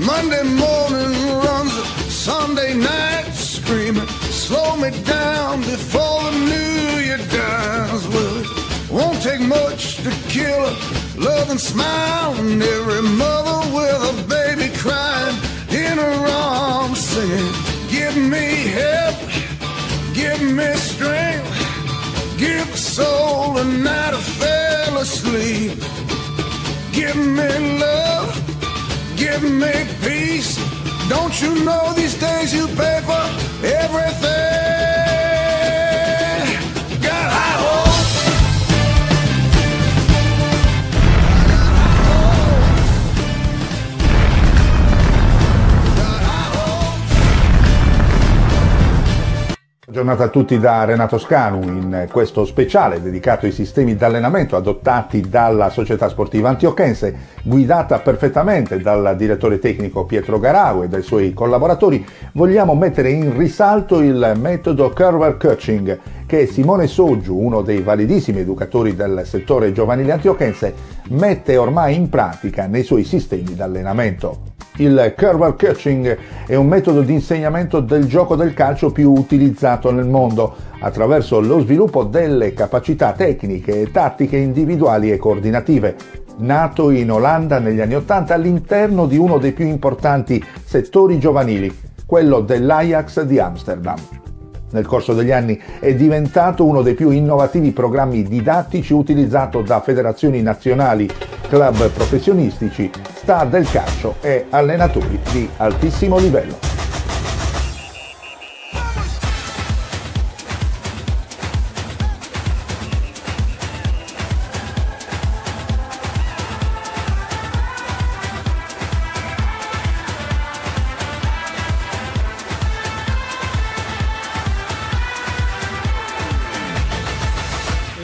Monday morning runs Sunday night screaming. Slow me down before the new year dies. Well, it won't take much to kill a loving smile, and every mother with a baby crying in her arms singing, give me help, give me strength, give the soul the night I fell asleep. Give me love, give me peace. Don't you know these days you pay for everything? Got high hopes. Buongiorno a tutti da Renato Scanu in questo speciale dedicato ai sistemi di allenamento adottati dalla società sportiva antiochiense, guidata perfettamente dal direttore tecnico Pietro Garau e dai suoi collaboratori. Vogliamo mettere in risalto il metodo Curve Coaching che Simone Soggiu, uno dei validissimi educatori del settore giovanile antiochiense, mette ormai in pratica nei suoi sistemi di allenamento. Il Curve Coaching è un metodo di insegnamento del gioco del calcio più utilizzato nel mondo, attraverso lo sviluppo delle capacità tecniche e tattiche individuali e coordinative. Nato in Olanda negli anni '80 all'interno di uno dei più importanti settori giovanili, quello dell'Ajax di Amsterdam. Nel corso degli anni è diventato uno dei più innovativi programmi didattici utilizzato da federazioni nazionali, club professionistici, star del calcio e allenatori di altissimo livello.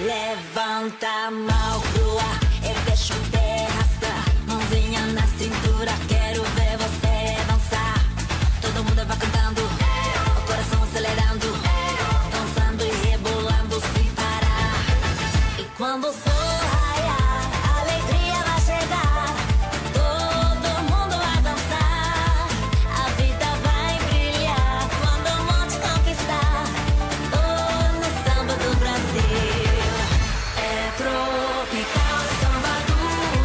Levanta a mão crua e deixa o pé arrastar. Mãozinha na cintura, quero ver você dançar. Todo mundo vai cantando, o coração acelerando, dançando e rebolando sem parar. E quando o sol raiar, a alegria vai chegar. Todo mundo vai dançar, a vida vai brilhar. Quando o monte conquistar, oh, no samba do Brasil. Tropical samba do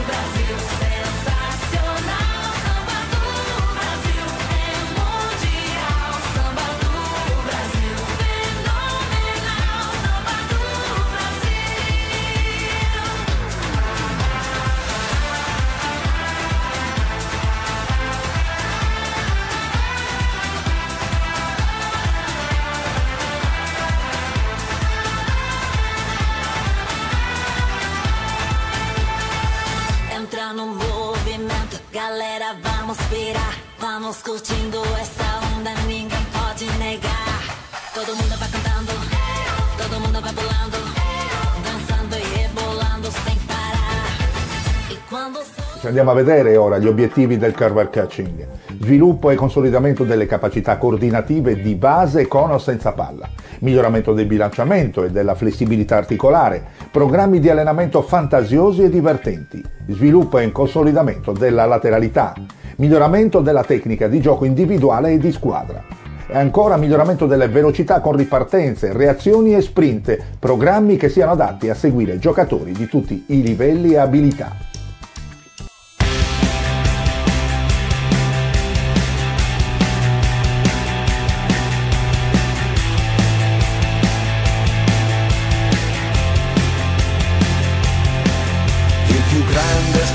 Brasil, sensacional samba do Brasil, é mundial samba do Brasil, fenomenal samba do Brasil. Entra no movimento, galera, vamos pirar. Vamos curtindo essa onda, ninguém pode negar. Todo mundo vai cantando, todo mundo vai pulando, dançando e rebolando sem parar. E quando Andiamo a vedere ora gli obiettivi del Curve Coaching. Sviluppo e consolidamento delle capacità coordinative di base con o senza palla, miglioramento del bilanciamento e della flessibilità articolare, programmi di allenamento fantasiosi e divertenti, sviluppo e consolidamento della lateralità, miglioramento della tecnica di gioco individuale e di squadra. E ancora miglioramento delle velocità con ripartenze, reazioni e sprint, programmi che siano adatti a seguire giocatori di tutti i livelli e abilità.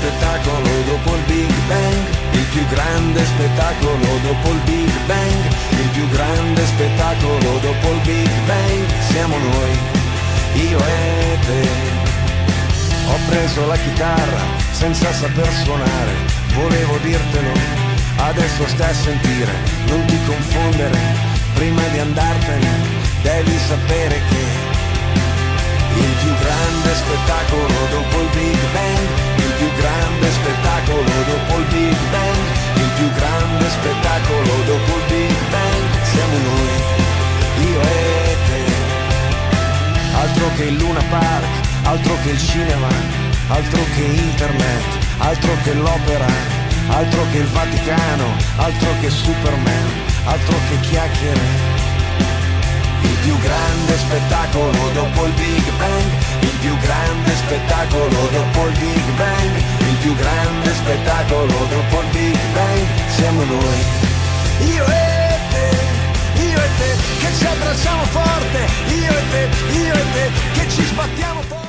Spettacolo dopo il Big Bang, il più grande spettacolo dopo il Big Bang, il più grande spettacolo dopo il Big Bang, siamo noi, io e te. Ho preso la chitarra senza saper suonare, volevo dirtelo, adesso stai a sentire, non ti confondere, prima di andartene devi sapere che il più grande spettacolo dopo il Big Bang, il più grande spettacolo dopo il Big Bang, il più grande spettacolo dopo il Big Bang, siamo noi, io e te. Altro che il Luna Park, altro che il cinema, altro che internet, altro che l'opera, altro che il Vaticano, altro che Superman, altro che chiacchiere. Il più grande spettacolo dopo il Big Bang, il più grande spettacolo dopo il Big Bang, il più grande spettacolo dopo il Big Bang, siamo noi. Io e te, che ci abbracciamo forte, io e te, che ci sbattiamo forte.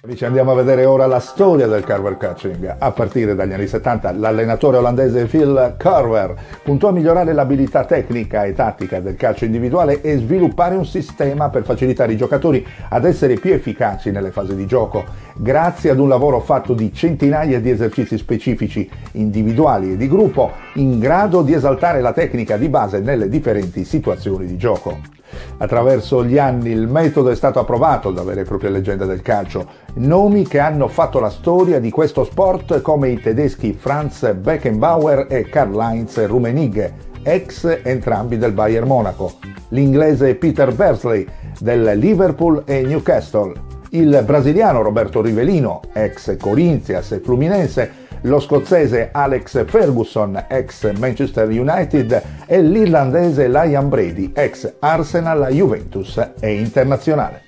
Amici, andiamo a vedere ora la storia del Carver Catching. A partire dagli anni 70 l'allenatore olandese Phil Carver puntò a migliorare l'abilità tecnica e tattica del calcio individuale e sviluppare un sistema per facilitare i giocatori ad essere più efficaci nelle fasi di gioco, grazie ad un lavoro fatto di centinaia di esercizi specifici, individuali e di gruppo, in grado di esaltare la tecnica di base nelle differenti situazioni di gioco. Attraverso gli anni il metodo è stato approvato da vere e proprie leggende del calcio, nomi che hanno fatto la storia di questo sport come i tedeschi Franz Beckenbauer e Karl-Heinz Rummenigge, ex entrambi del Bayern Monaco, l'inglese Peter Beardsley del Liverpool e Newcastle, il brasiliano Roberto Rivellino, ex Corinthians e Fluminense, lo scozzese Alex Ferguson, ex Manchester United, e l'irlandese Liam Brady, ex Arsenal, Juventus e Internazionale.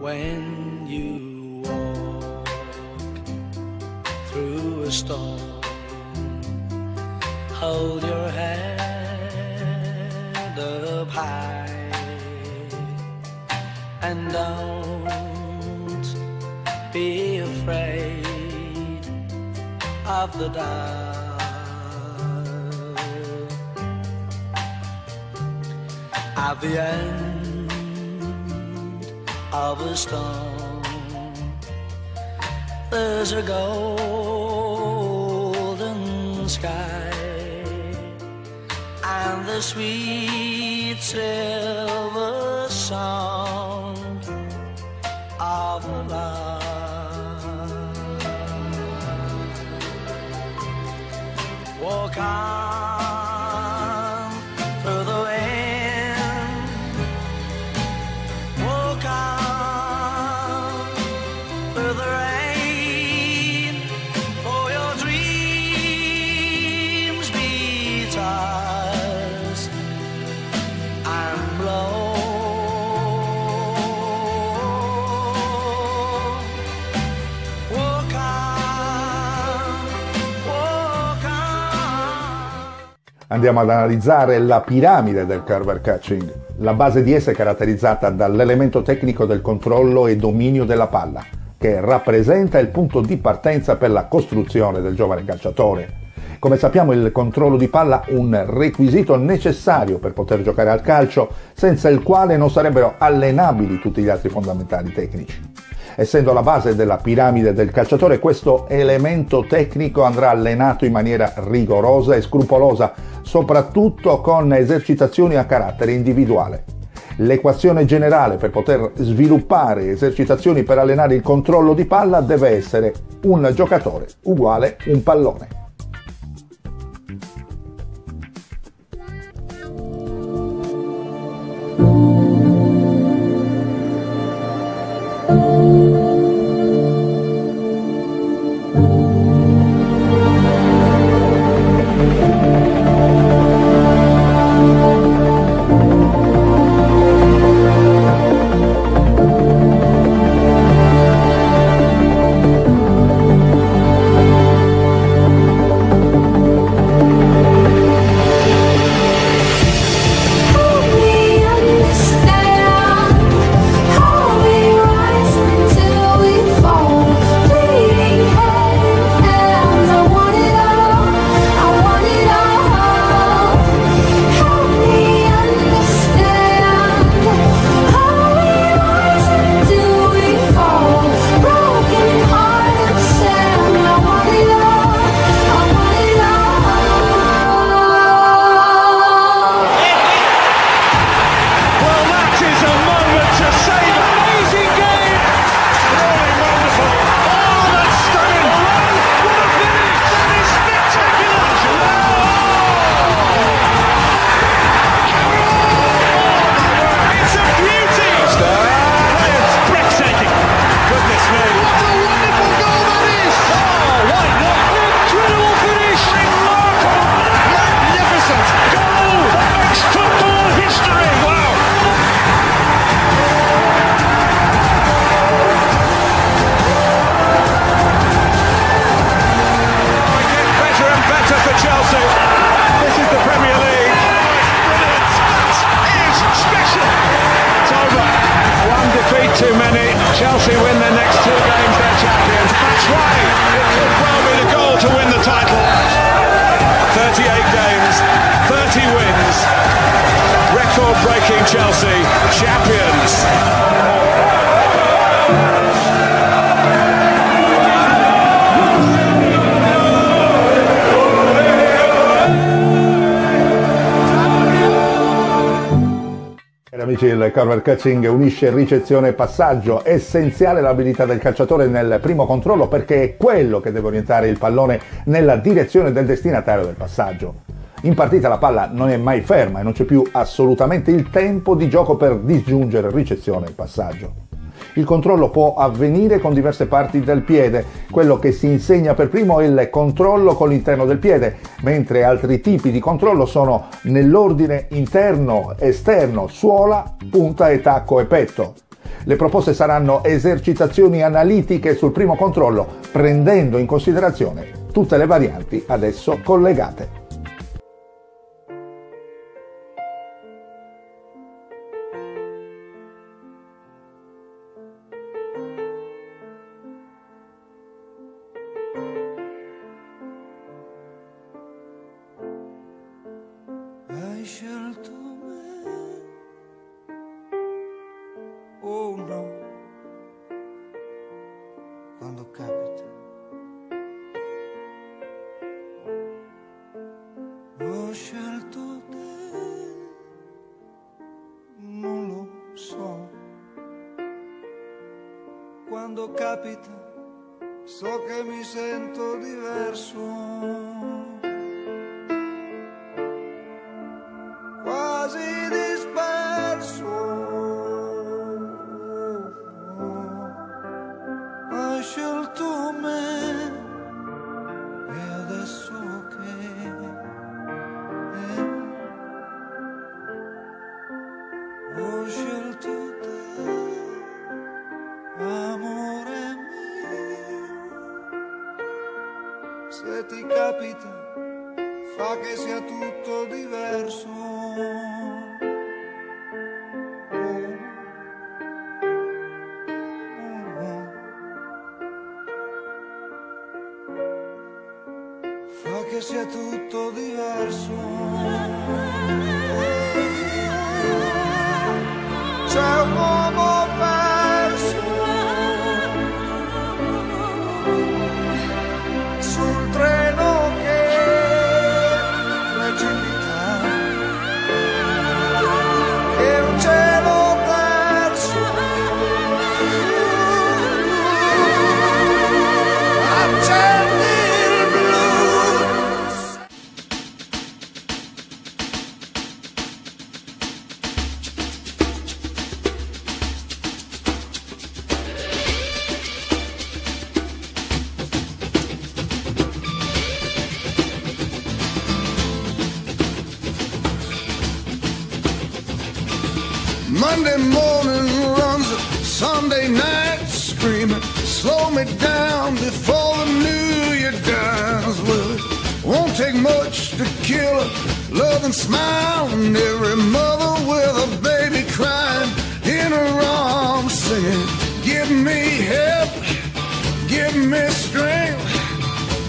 When you walk through a storm, hold your head up high and don't be afraid of the dark. At the end of a storm, there's a golden sky and the sweet silver sound of love. Walk on through the wind, walk on through the rain, for your dreams be tossed and blown. Walk on, walk on. Andiamo ad analizzare la piramide del Carver Catching. La base di essa è caratterizzata dall'elemento tecnico del controllo e dominio della palla, che rappresenta il punto di partenza per la costruzione del giovane calciatore. Come sappiamo, il controllo di palla è un requisito necessario per poter giocare al calcio, senza il quale non sarebbero allenabili tutti gli altri fondamentali tecnici. Essendo la base della piramide del calciatore, questo elemento tecnico andrà allenato in maniera rigorosa e scrupolosa, soprattutto con esercitazioni a carattere individuale. L'equazione generale per poter sviluppare esercitazioni per allenare il controllo di palla deve essere un giocatore uguale un pallone. next 2 games they're champions. That's right, it could well be the goal to win the title. 38 games, 30 wins, record-breaking Chelsea, champions. Amici, il corner catching unisce ricezione e passaggio, essenziale l'abilità del calciatore nel primo controllo perché è quello che deve orientare il pallone nella direzione del destinatario del passaggio. In partita la palla non è mai ferma e non c'è più assolutamente il tempo di gioco per disgiungere ricezione e passaggio. Il controllo può avvenire con diverse parti del piede. Quello che si insegna per primo è il controllo con l'interno del piede, mentre altri tipi di controllo sono nell'ordine interno, esterno, suola, punta e tacco e petto. Le proposte saranno esercitazioni analitiche sul primo controllo, prendendo in considerazione tutte le varianti ad esso collegate. Hai scelto me, oh no, quando capita. Ho scelto te, non lo so, quando capita so che mi sento diverso. Quasi disperso, hai scelto me e adesso che ho scelto te, amore mio, se ti capita fa che sia tutto diverso. Fa che sia tutto diverso. C'è un uomo perso sul treno che precipita, che un cielo perso accendi il blues. Monday morning runs, Sunday night screaming, slow me down before the new year dies. Well, it won't take much to kill a loving smile, and every mother with a baby crying in her arms singing, give me help, give me strength,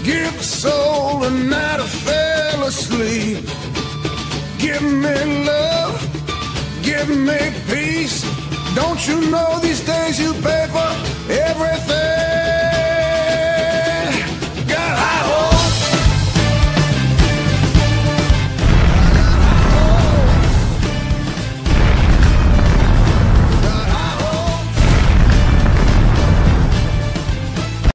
give the soul the night I fell asleep, give me love, give me peace. Don't you know these days you pay for every